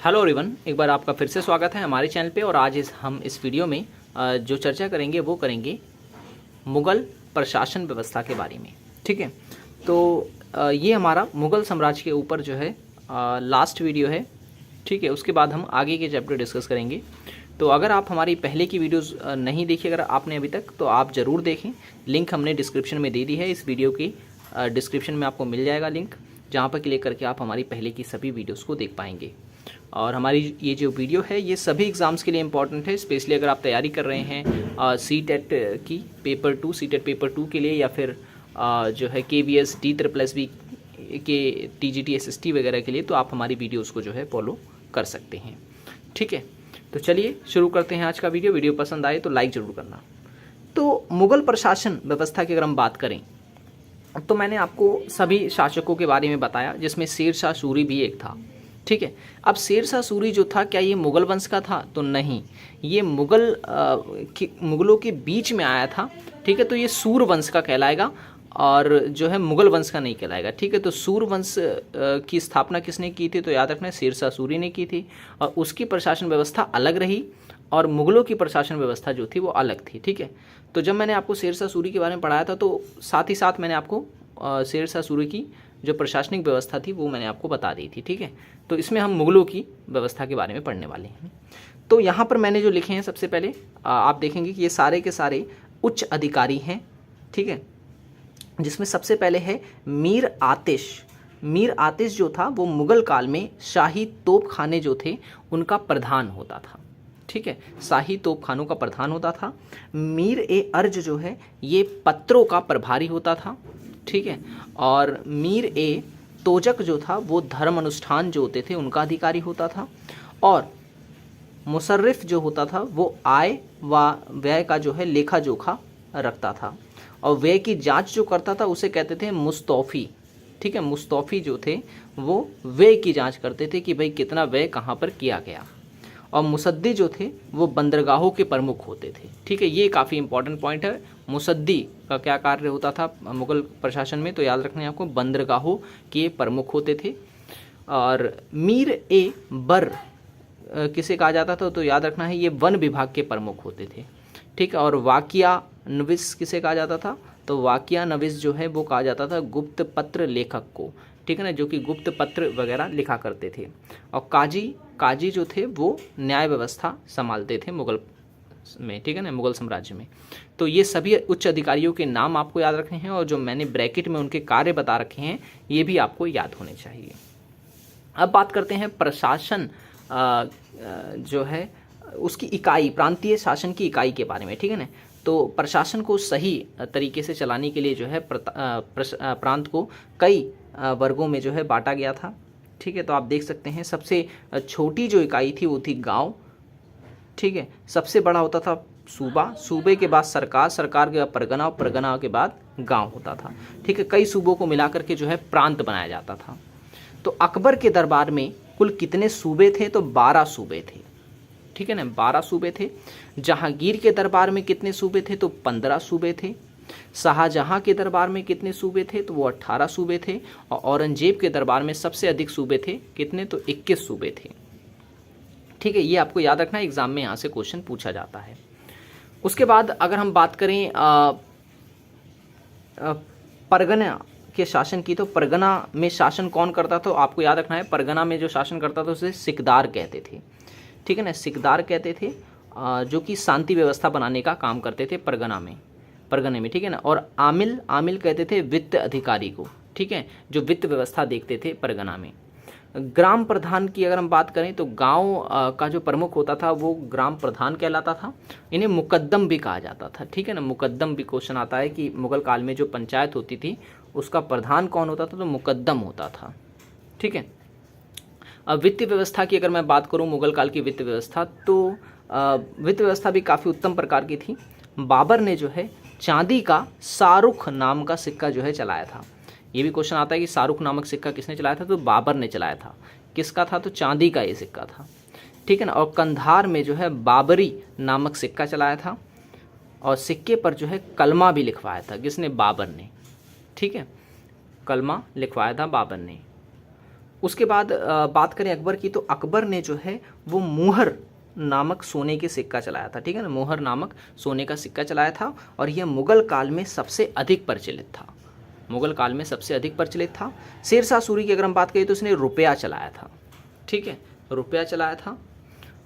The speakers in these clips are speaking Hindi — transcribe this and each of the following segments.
हेलो एवरीवन, एक बार आपका फिर से स्वागत है हमारे चैनल पे। और आज हम इस वीडियो में जो चर्चा करेंगे वो करेंगे मुग़ल प्रशासन व्यवस्था के बारे में। ठीक है, तो ये हमारा मुग़ल साम्राज्य के ऊपर जो है लास्ट वीडियो है। ठीक है, उसके बाद हम आगे के चैप्टर डिस्कस करेंगे। तो अगर आप हमारी पहले की वीडियोस नहीं देखी अगर आपने अभी तक, तो आप ज़रूर देखें। लिंक हमने डिस्क्रिप्शन में दे दी है। इस वीडियो की डिस्क्रिप्शन में आपको मिल जाएगा लिंक, जहाँ पर क्लिक करके आप हमारी पहले की सभी वीडियोस को देख पाएंगे। और हमारी ये जो वीडियो है ये सभी एग्ज़ाम्स के लिए इम्पॉर्टेंट है, स्पेशली अगर आप तैयारी कर रहे हैं सीटेट की पेपर 2, सीटेट पेपर 2 के लिए, या फिर जो है KVS DSSB के TGT SST वगैरह के लिए, तो आप हमारी वीडियोस को जो है फॉलो कर सकते हैं। ठीक है, तो चलिए शुरू करते हैं आज का वीडियो। वीडियो पसंद आए तो लाइक ज़रूर करना। तो मुग़ल प्रशासन व्यवस्था की अगर हम बात करें तो मैंने आपको सभी शासकों के बारे में बताया, जिसमें शेर शाह सूरी भी एक था। ठीक है, अब शेर शाह सूरी जो था, क्या ये मुग़ल वंश का था? तो नहीं, ये मुग़लों के बीच में आया था। ठीक है, तो ये सूर वंश का कहलाएगा और जो है मुग़ल वंश का नहीं कहलाएगा। ठीक है, तो सूर वंश की स्थापना किसने की थी? तो याद रखना, शेर शाह सूरी ने की थी। और उसकी प्रशासन व्यवस्था अलग रही और मुग़लों की प्रशासन व्यवस्था जो थी वो अलग थी। ठीक है, तो जब मैंने आपको शेर शाह सूरी के बारे में पढ़ाया था, तो साथ ही साथ मैंने आपको शेर शाह सूरी की जो प्रशासनिक व्यवस्था थी वो मैंने आपको बता दी थी। ठीक है, तो इसमें हम मुग़लों की व्यवस्था के बारे में पढ़ने वाले हैं। तो यहाँ पर मैंने जो लिखे हैं, सबसे पहले आप देखेंगे कि ये सारे के सारे उच्च अधिकारी हैं। ठीक है, जिसमें सबसे पहले है मीर आतिश। मीर आतिश जो था वो मुग़ल काल में शाही तोप खाने जो थे उनका प्रधान होता था। ठीक है, शाही तोप खानों का प्रधान होता था। मीर ए अर्ज जो है ये पत्रों का प्रभारी होता था। ठीक है, और मीर ए तोजक जो था वो धर्म अनुष्ठान जो होते थे उनका अधिकारी होता था। और मुसर्रिफ जो होता था वो आय व व्यय का जो है लेखा जोखा रखता था। और व्यय की जांच जो करता था उसे कहते थे मुस्तौफी। ठीक है, मुस्तौफी जो थे वो व्यय की जांच करते थे कि भाई कितना व्यय कहाँ पर किया गया। और मुसद्दी जो थे वो बंदरगाहों के प्रमुख होते थे। ठीक है, ये काफ़ी इंपॉर्टेंट पॉइंट है। मुसद्दी का क्या कार्य होता था मुग़ल प्रशासन में? तो याद रखना है आपको, बंदरगाहों के प्रमुख होते थे। और मीर ए बर किसे कहा जाता था? तो याद रखना है ये वन विभाग के प्रमुख होते थे। ठीक है, और वाकिया नविस किसे कहा जाता था? तो वाकिया नविस जो है वो कहा जाता था गुप्त पत्र लेखक को। ठीक है ना, जो कि गुप्त पत्र वगैरह लिखा करते थे। और काजी जो थे वो न्याय व्यवस्था संभालते थे मुग़ल में। ठीक है ना, मुग़ल साम्राज्य में। तो ये सभी उच्च अधिकारियों के नाम आपको याद रखने हैं, और जो मैंने ब्रैकेट में उनके कार्य बता रखे हैं ये भी आपको याद होने चाहिए। अब बात करते हैं प्रशासन जो है उसकी इकाई, प्रांतीय शासन की इकाई के बारे में। ठीक है ना, तो प्रशासन को सही तरीके से चलाने के लिए जो है प्रांत को कई वर्गों में जो है बांटा गया था। ठीक है, तो आप देख सकते हैं सबसे छोटी जो इकाई थी वो थी गांव। ठीक है, सबसे बड़ा होता था सूबा, सूबे के बाद सरकार, सरकार के बाद परगना, और परगना के बाद गांव होता था। ठीक है, कई सूबों को मिलाकर के जो है प्रांत बनाया जाता था। तो अकबर के दरबार में कुल कितने सूबे थे? तो 12 सूबे थे। ठीक है ना, 12 सूबे थे। जहांगीर के दरबार में कितने सूबे थे? तो 15 सूबे थे। शाहजहां के दरबार में कितने सूबे थे? तो वो 18 सूबे थे। और औरंगजेब के दरबार में सबसे अधिक सूबे थे, कितने? तो 21 सूबे थे। ठीक है, ये आपको याद रखना है, एग्जाम में यहाँ से क्वेश्चन पूछा जाता है। उसके बाद अगर हम बात करें परगना के शासन की, तो परगना में शासन कौन करता था? तो आपको याद रखना है, परगना में जो शासन करता था उसे सिकदार कहते थे। ठीक है ना, सिकदार कहते थे, जो कि शांति व्यवस्था बनाने का काम करते थे परगने में। ठीक है ना, और आमिल कहते थे वित्त अधिकारी को। ठीक है, जो वित्त व्यवस्था देखते थे परगना में। ग्राम प्रधान की अगर हम बात करें तो गांव का जो प्रमुख होता था वो ग्राम प्रधान कहलाता था। इन्हें मुकद्दम भी कहा जाता था। ठीक है ना, मुकद्दम भी क्वेश्चन आता है कि मुग़ल काल में जो पंचायत होती थी उसका प्रधान कौन होता था? तो मुकद्दम होता था। ठीक है, अब वित्त व्यवस्था की अगर मैं बात करूं, मुग़ल काल की वित्त व्यवस्था, तो वित्त व्यवस्था भी काफ़ी उत्तम प्रकार की थी। बाबर ने जो है चांदी का शाहरुख नाम का सिक्का जो है चलाया था। ये भी क्वेश्चन आता है कि शाहरुख नामक सिक्का किसने चलाया था? तो बाबर ने चलाया था। किसका था? तो चांदी का ये सिक्का था। ठीक है ना, और कंधार में जो है बाबरी नामक सिक्का चलाया था, और सिक्के पर जो है कलमा भी लिखवाया था। किसने? बाबर ने। ठीक है, कलमा लिखवाया था बाबर ने। उसके बाद बात करें अकबर की, तो अकबर ने जो है वो मुहर नामक सोने के सिक्का चलाया था, ठीक है ना, मुहर नामक सोने का सिक्का चलाया था, और यह मुगल काल में सबसे अधिक प्रचलित था, मुगल काल में सबसे अधिक प्रचलित था। शेरशाह सूरी की अगर हम बात करें तो उसने रुपया चलाया था, ठीक है, रुपया चलाया था।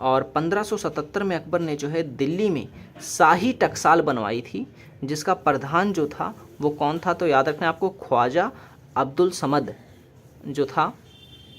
और 1577 में अकबर ने जो है दिल्ली में शाही टकसाल बनवाई थी, जिसका प्रधान जो था वो कौन था, तो याद रखना आपको, ख्वाजा अब्दुल समद जो था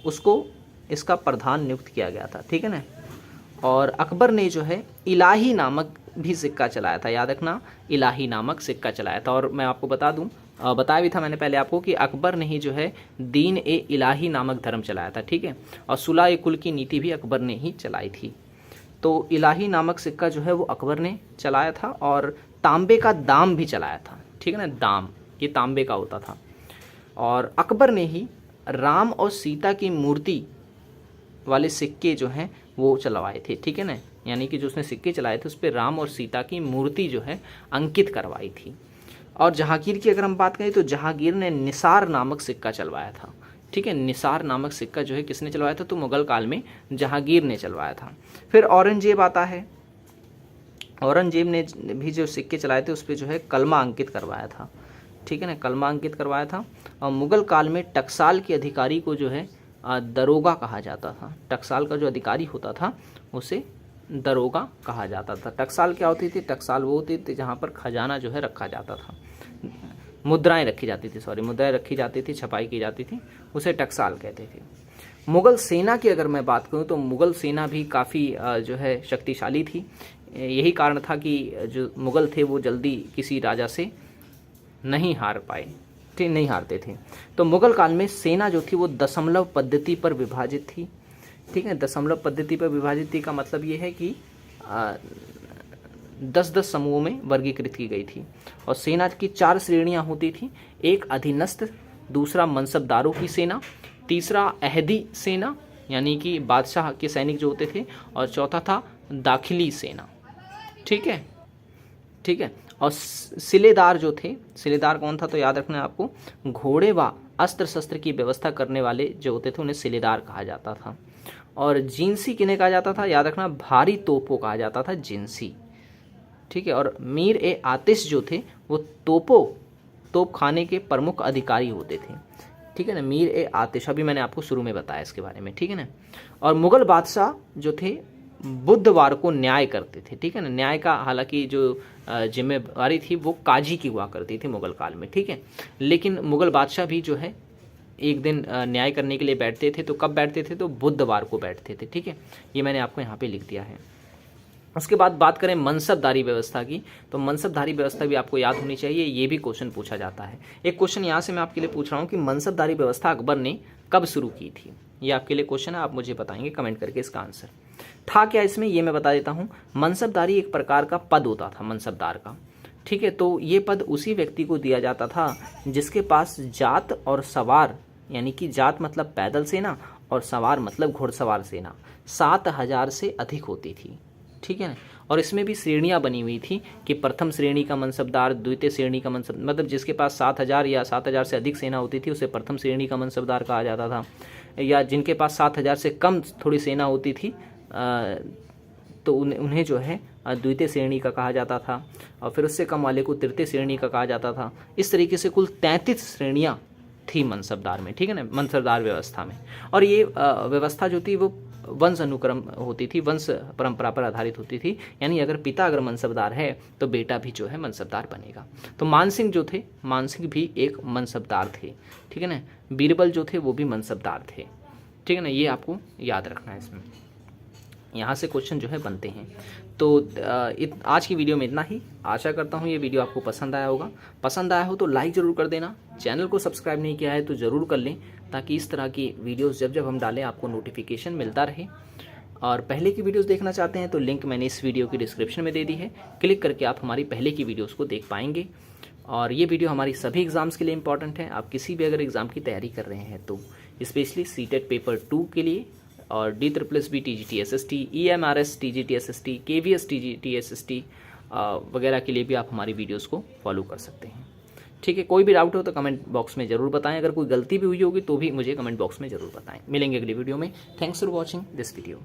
उसको इसका प्रधान नियुक्त किया गया था, ठीक है ना। और अकबर ने जो है इलाही नामक भी सिक्का चलाया था, याद रखना, इलाही नामक सिक्का चलाया था। और मैं आपको बता दूं, बताया भी था मैंने पहले आपको कि अकबर ने ही जो है दीन ए इलाही नामक धर्म चलाया था, ठीक है, और सुलह ए कुल की नीति भी अकबर ने ही चलाई थी। तो इलाही नामक सिक्का जो है वो अकबर ने चलाया था, और तांबे का दाम भी चलाया था, ठीक है ना, दाम ये तांबे का होता था। और अकबर ने ही राम और सीता की मूर्ति वाले सिक्के जो हैं वो चलवाए थे, ठीक है ना, यानी कि जो उसने सिक्के चलाए थे उस पर राम और सीता की मूर्ति जो है अंकित करवाई थी। और जहांगीर की अगर हम बात करें तो जहांगीर ने निसार नामक सिक्का चलवाया था, ठीक है, निसार नामक सिक्का जो है किसने चलवाया था, तो मुगल काल में जहांगीर ने चलवाया था। फिर औरंगजेब आता है, औरंगजेब ने भी जो सिक्के चलाए थे उस पर जो है कलमा अंकित करवाया था, ठीक है ना, कलमा अंकित करवाया था। और मुगल काल में टकसाल के अधिकारी को जो है दरोगा कहा जाता था, टकसाल का जो अधिकारी होता था उसे दरोगा कहा जाता था। टकसाल क्या होती थी, टकसाल वो होती थी जहाँ पर खजाना जो है रखा जाता था, मुद्राएं रखी जाती थी, मुद्राएं रखी जाती थी, छपाई की जाती थी, उसे टकसाल कहते थे। मुगल सेना की अगर मैं बात करूँ तो मुगल सेना भी काफ़ी जो है शक्तिशाली थी। यही कारण था कि जो मुगल थे वो जल्दी किसी राजा से नहीं हार पाए, नहीं हारते थे। तो मुगल काल में सेना जो थी वो दशमलव पद्धति पर विभाजित थी, ठीक है, दशमलव पद्धति पर विभाजित थी का मतलब ये है कि 10-10 समूहों में वर्गीकृत की गई थी। और सेना की 4 श्रेणियां होती थी, एक अधीनस्थ, दूसरा मनसबदारों की सेना, तीसरा अहदी सेना यानी कि बादशाह के सैनिक जो होते थे, और चौथा था दाखिली सेना, ठीक है, ठीक है। और सिलेदार जो थे, सिलेदार कौन था, तो याद रखना है आपको, घोड़े व अस्त्र शस्त्र की व्यवस्था करने वाले जो होते थे उन्हें सिलेदार कहा जाता था। और जिनसी किन्हें कहा जाता था, याद रखना, भारी तोपों कहा जाता था जिनसी, ठीक है। और मीर ए आतिश जो थे वो तोप खाने के प्रमुख अधिकारी होते थे, ठीक है ना, मीर ए आतिश, अभी मैंने आपको शुरू में बताया इसके बारे में, ठीक है ना। और मुगल बादशाह जो थे बुधवार को न्याय करते थे, ठीक है ना, न्याय का हालांकि जो जिम्मेवारी थी वो काजी की हुआ करती थी मुगल काल में, ठीक है, लेकिन मुगल बादशाह भी जो है एक दिन न्याय करने के लिए बैठते थे, तो कब बैठते थे, तो बुधवार को बैठते थे, ठीक है, ये मैंने आपको यहाँ पे लिख दिया है। उसके बाद बात करें मनसबदारी व्यवस्था की, तो मनसबदारी व्यवस्था भी आपको याद होनी चाहिए, ये भी क्वेश्चन पूछा जाता है। एक क्वेश्चन यहाँ से मैं आपके लिए पूछ रहा हूँ कि मनसबदारी व्यवस्था अकबर ने कब शुरू की थी, ये आपके लिए क्वेश्चन है, आप मुझे बताएंगे कमेंट करके इसका आंसर। था क्या इसमें, ये मैं बता देता हूँ। मनसबदारी एक प्रकार का पद होता था मनसबदार का, ठीक है, तो ये पद उसी व्यक्ति को दिया जाता था जिसके पास जात और सवार, यानी कि जात मतलब पैदल सेना और सवार मतलब घुड़सवार सेना 7000 से अधिक होती थी, ठीक है ना। और इसमें भी श्रेणियां बनी हुई थी कि प्रथम श्रेणी का मनसबदार, द्वितीय श्रेणी का मनसब, मतलब जिसके पास 7000 या 7000 से अधिक सेना होती थी उसे प्रथम श्रेणी का मनसबदार कहा जाता था, या जिनके पास 7000 से कम थोड़ी सेना होती थी तो उन्हें जो है द्वितीय श्रेणी का कहा जाता था, और फिर उससे कम वाले को तृतीय श्रेणी का कहा जाता था। इस तरीके से कुल 33 श्रेणियां थी मनसबदार में, ठीक है ना, मनसबदार व्यवस्था में। और ये व्यवस्था जो थी वो वंश अनुक्रम होती थी, वंश परंपरा पर आधारित होती थी, यानी अगर पिता अगर मनसबदार है तो बेटा भी जो है मनसबदार बनेगा। तो मानसिंह जो थे, मानसिंह भी एक मनसबदार थे, ठीक है ना, बीरबल जो थे वो भी मनसबदार थे, ठीक है ना, ये आपको याद रखना है, इसमें यहाँ से क्वेश्चन जो है बनते हैं। तो आज की वीडियो में इतना ही। आशा करता हूँ ये वीडियो आपको पसंद आया होगा। पसंद आया हो तो लाइक ज़रूर कर देना, चैनल को सब्सक्राइब नहीं किया है तो ज़रूर कर लें, ताकि इस तरह की वीडियोस जब जब हम डालें आपको नोटिफिकेशन मिलता रहे। और पहले की वीडियोस देखना चाहते हैं तो लिंक मैंने इस वीडियो की डिस्क्रिप्शन में दे दी है, क्लिक करके आप हमारी पहले की वीडियोज़ को देख पाएंगे। और ये वीडियो हमारी सभी एग्ज़ाम्स के लिए इंपॉर्टेंट है। आप किसी भी अगर एग्ज़ाम की तैयारी कर रहे हैं तो स्पेशली सीटेट पेपर 2 के लिए, और DSSB TGT SST, EMRS TGT SST, KVS TGT SST वगैरह के लिए भी आप हमारी वीडियोस को फॉलो कर सकते हैं। ठीक है, कोई भी डाउट हो तो कमेंट बॉक्स में ज़रूर बताएं, अगर कोई गलती भी हुई होगी तो भी मुझे कमेंट बॉक्स में ज़रूर बताएं। मिलेंगे अगली वीडियो में। Thanks for watching this video.